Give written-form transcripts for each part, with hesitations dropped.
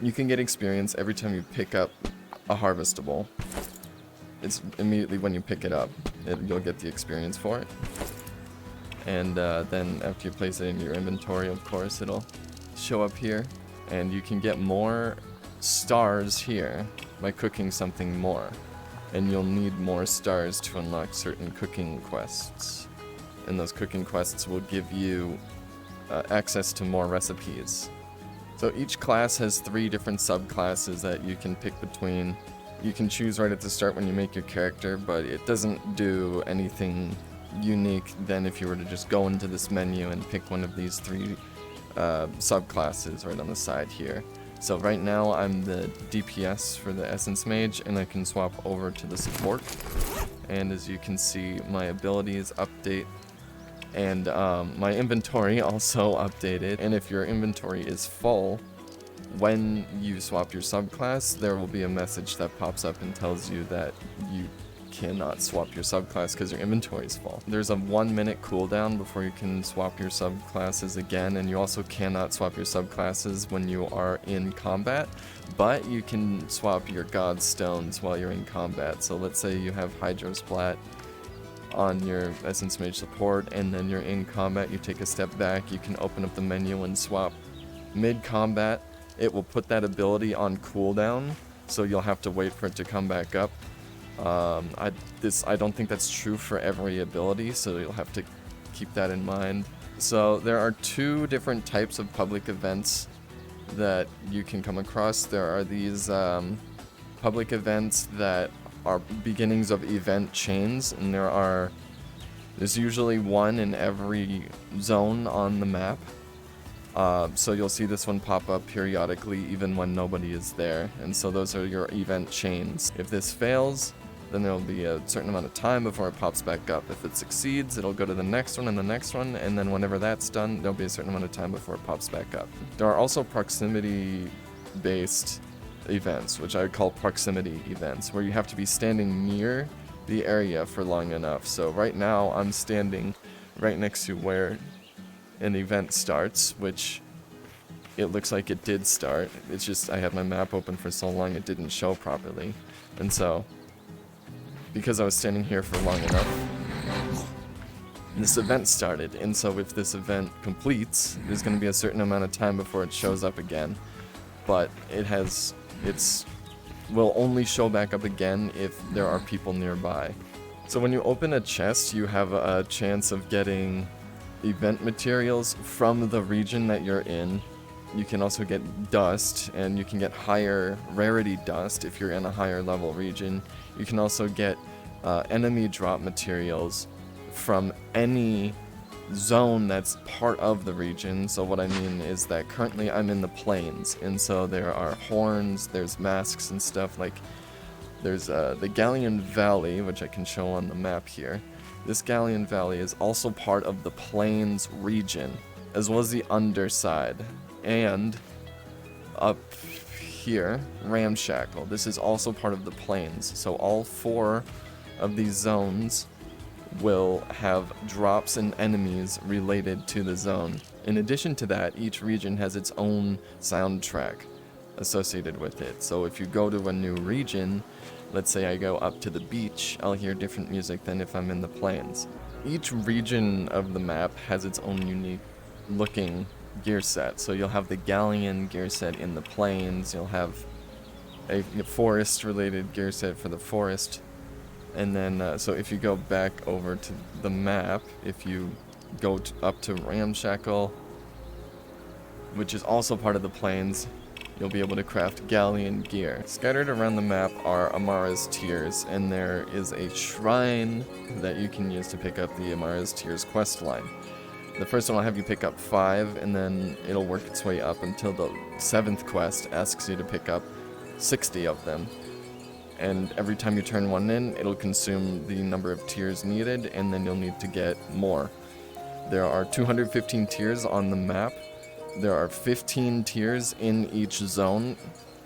You can get experience every time you pick up a harvestable. It's immediately when you pick it up, you'll get the experience for it. And then after you place it in your inventory, of course, it'll show up here. And you can get more stars here by cooking something more. And you'll need more stars to unlock certain cooking quests. And those cooking quests will give you access to more recipes. So each class has 3 different subclasses that you can pick between. You can choose right at the start when you make your character, but it doesn't do anything unique than if you were to just go into this menu and pick one of these 3 subclasses right on the side here. So right now I'm the DPS for the Essence Mage, and I can swap over to the support. And as you can see, my abilities update, and my inventory also updated. And if your inventory is full, when you swap your subclass, there will be a message that pops up and tells you that you cannot swap your subclass because your inventory is full. There's a 1-minute cooldown before you can swap your subclasses again, and you also cannot swap your subclasses when you are in combat, but you can swap your god stones while you're in combat. So let's say you have Hydrosplat on your Essence Mage support, and then you're in combat, you take a step back, you can open up the menu and swap mid-combat. It will put that ability on cooldown, so you'll have to wait for it to come back up. I don't think that's true for every ability, so you'll have to keep that in mind. So there are 2 different types of public events that you can come across. There are these public events that are beginnings of event chains, and there's usually one in every zone on the map. So you'll see this one pop up periodically even when nobody is there, and so those are your event chains. If this fails, then there'll be a certain amount of time before it pops back up. If it succeeds, it'll go to the next one and the next one, and then whenever that's done, there'll be a certain amount of time before it pops back up. There are also proximity-based events, which I would call proximity events, where you have to be standing near the area for long enough. So right now, I'm standing right next to where an event starts, which it looks like it did start. It's just I had my map open for so long it didn't show properly. And so, because I was standing here for long enough, this event started. And so if this event completes, there's going to be a certain amount of time before it shows up again. But will only show back up again if there are people nearby. So when you open a chest, you have a chance of getting event materials from the region that you're in. You can also get dust, and you can get higher rarity dust if you're in a higher level region. You can also get enemy drop materials from any zone that's part of the region. So what I mean is that currently I'm in the plains, and so there are horns, there's masks and stuff. Like there's the Galleon Valley, which I can show on the map here. This Galleon Valley is also part of the plains region, as well as the underside. And up here, Ramshackle. This is also part of the plains. So all 4 of these zones will have drops and enemies related to the zone. In addition to that, each region has its own soundtrack associated with it. So if you go to a new region, let's say I go up to the beach, I'll hear different music than if I'm in the plains. Each region of the map has its own unique looking gear set. So you'll have the Galleon gear set in the plains, you'll have a forest related gear set for the forest. And then, so if you go back over to the map, if you go up to Ramshackle, which is also part of the plains, you'll be able to craft Galleon gear. Scattered around the map are Amara's Tears, and there is a shrine that you can use to pick up the Amara's Tears quest line. The first one will have you pick up 5, and then it'll work its way up until the 7th quest asks you to pick up 60 of them. And every time you turn one in, it'll consume the number of tears needed, and then you'll need to get more. There are 215 tears on the map. There are 15 tiers in each zone,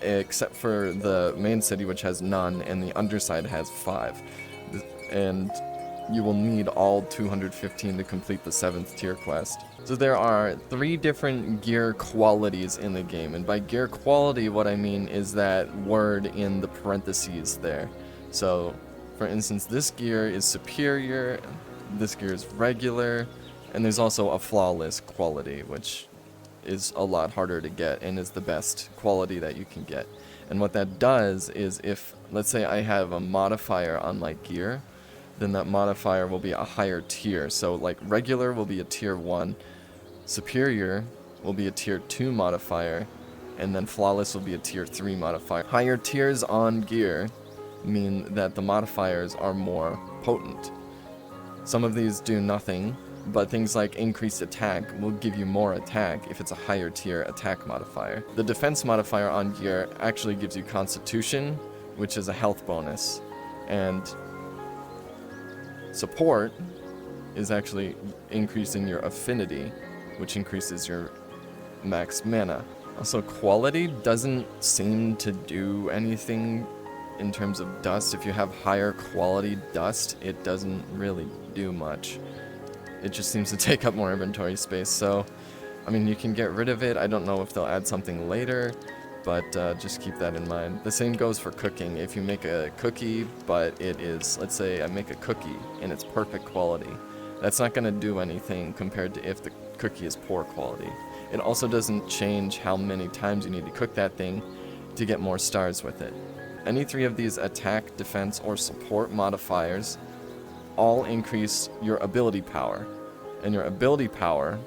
except for the main city, which has none, and the underside has 5. And you will need all 215 to complete the 7th tier quest. So there are 3 different gear qualities in the game, and by gear quality what I mean is that word in the parentheses there. So for instance, this gear is superior, this gear is regular, and there's also a flawless quality, which is a lot harder to get and is the best quality that you can get. And what that does is, if, let's say I have a modifier on my gear, then that modifier will be a higher tier. So like regular will be a tier 1, superior will be a tier 2 modifier, and then flawless will be a tier 3 modifier. Higher tiers on gear mean that the modifiers are more potent. Some of these do nothing, but things like increased attack will give you more attack if it's a higher tier attack modifier. The defense modifier on gear actually gives you constitution, which is a health bonus, and support is actually increasing your affinity, which increases your max mana. Also, quality doesn't seem to do anything in terms of dust. If you have higher quality dust, it doesn't really do much. It just seems to take up more inventory space, so I mean, you can get rid of it. I don't know if they'll add something later, but just keep that in mind. The same goes for cooking. If you make a cookie, but it is, let's say I make a cookie and it's perfect quality, that's not going to do anything compared to if the cookie is poor quality. It also doesn't change how many times you need to cook that thing to get more stars with it. Any 3 of these attack, defense, or support modifiers all increase your ability power, and your ability power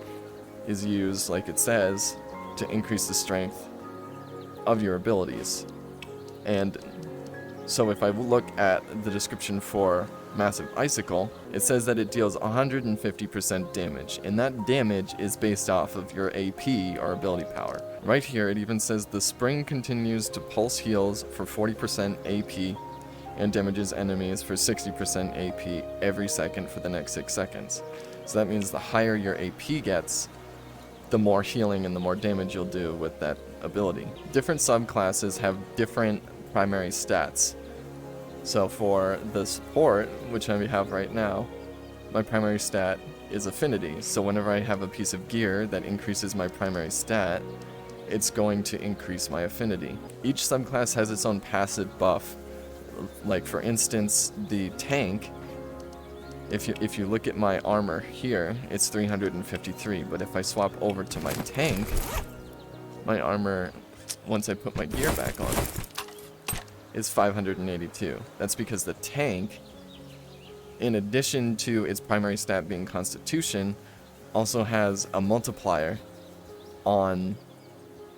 is used, like it says, to increase the strength of your abilities. And so if I look at the description for Massive Icicle, it says that it deals 150% damage, and that damage is based off of your AP or ability power. Right here it even says the spring continues to pulse heals for 40% AP and damages enemies for 60% AP every second for the next 6 seconds. So that means the higher your AP gets, the more healing and the more damage you'll do with that ability. Different subclasses have different primary stats. So for the support, which I have right now, my primary stat is affinity. So whenever I have a piece of gear that increases my primary stat, it's going to increase my affinity. Each subclass has its own passive buff. Like for instance, the tank, if you look at my armor here, it's 353, but if I swap over to my tank, my armor, once I put my gear back on, is 582. That's because the tank, in addition to its primary stat being Constitution, also has a multiplier on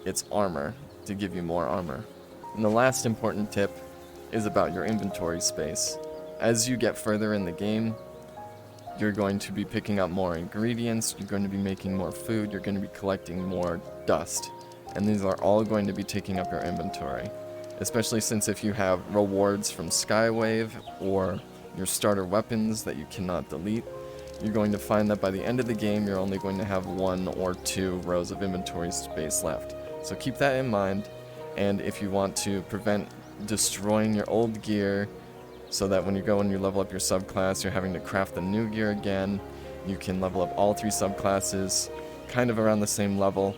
its armor to give you more armor. And the last important tip is about your inventory space. As you get further in the game, you're going to be picking up more ingredients, you're going to be making more food, you're going to be collecting more dust, and these are all going to be taking up your inventory. Especially since if you have rewards from Skywave or your starter weapons that you cannot delete, you're going to find that by the end of the game you're only going to have 1 or 2 rows of inventory space left. So keep that in mind, and if you want to prevent destroying your old gear so that when you go and you level up your subclass you're having to craft the new gear again, you can level up all 3 subclasses kind of around the same level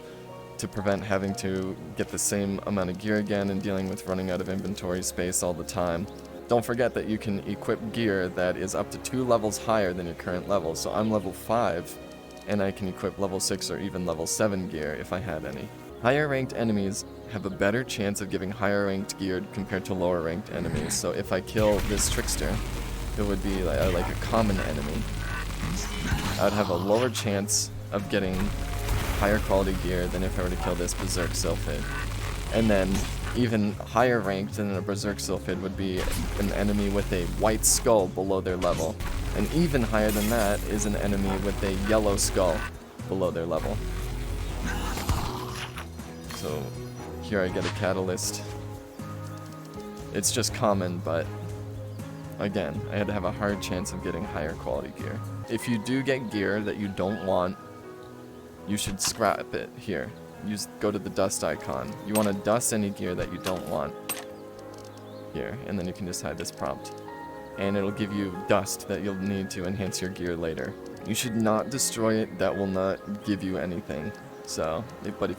to prevent having to get the same amount of gear again and dealing with running out of inventory space all the time. Don't forget that you can equip gear that is up to 2 levels higher than your current level. So I'm level 5 and I can equip level 6 or even level 7 gear if I had any. Higher ranked enemies have a better chance of giving higher ranked gear compared to lower ranked enemies. So if I kill this trickster, it would be like a common enemy. I would have a lower chance of getting higher quality gear than if I were to kill this Berserk Sylphid. And then even higher ranked than a Berserk Sylphid would be an enemy with a white skull below their level. And even higher than that is an enemy with a yellow skull below their level. So here I get a catalyst. It's just common, but again, I had to have a hard chance of getting higher quality gear. If you do get gear that you don't want, you should scrap it here. Go to the dust icon. You want to dust any gear that you don't want here, and then you can just hide this prompt. and it'll give you dust that you'll need to enhance your gear later. You should not destroy it, that will not give you anything. So, but if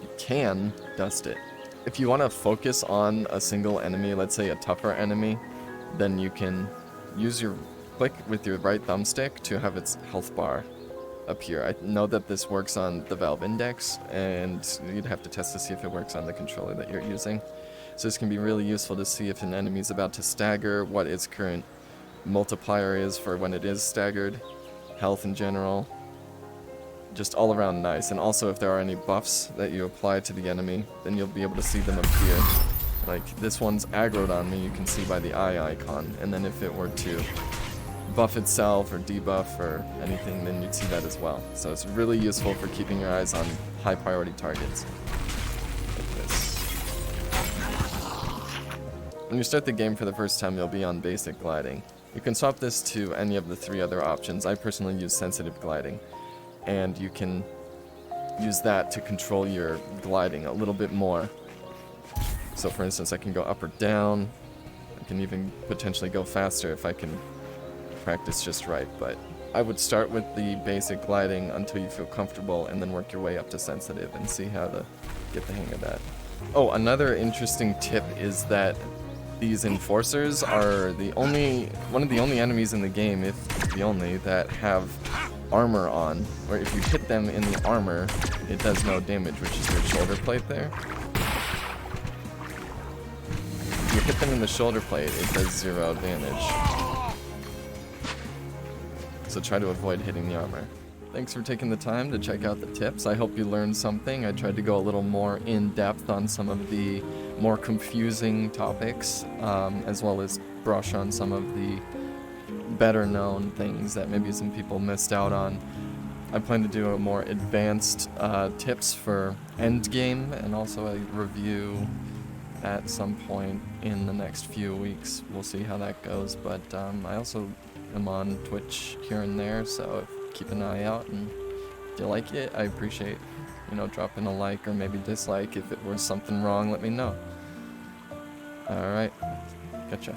you can, dust it. If you want to focus on a single enemy, let's say a tougher enemy, then you can use your click with your right thumbstick to have its health bar appear. I know that this works on the Valve Index, and you'd have to test to see if it works on the controller that you're using. So this can be really useful to see if an enemy is about to stagger, what its current multiplier is for when it is staggered, health in general. Just all around nice. And also if there are any buffs that you apply to the enemy, then you'll be able to see them appear. Like this one's aggroed on me, you can see by the eye icon, and then if it were to buff itself or debuff or anything, then you'd see that as well. So it's really useful for keeping your eyes on high priority targets. Like this. When you start the game for the first time, you'll be on basic gliding. You can swap this to any of the 3 other options. I personally use sensitive gliding, and you can use that to control your gliding a little bit more. So for instance, I can go up or down. I can even potentially go faster if I can practice just right, but I would start with the basic gliding until you feel comfortable and then work your way up to sensitive and see how to get the hang of that. Oh, another interesting tip is that these enforcers are one of the only enemies in the game, if the only, that have armor on, where if you hit them in the armor, it does no damage, which is your shoulder plate there. If you hit them in the shoulder plate, it does 0 damage. So try to avoid hitting the armor. Thanks for taking the time to check out the tips. I hope you learned something. I tried to go a little more in-depth on some of the more confusing topics, as well as brush on some of the better-known things that maybe some people missed out on. I plan to do a more advanced tips for endgame, and also a review at some point in the next few weeks. We'll see how that goes, but I also am on Twitch here and there, so keep an eye out, and if you like it, I appreciate, dropping a like or maybe dislike. If it was something wrong, let me know. Alright, gotcha.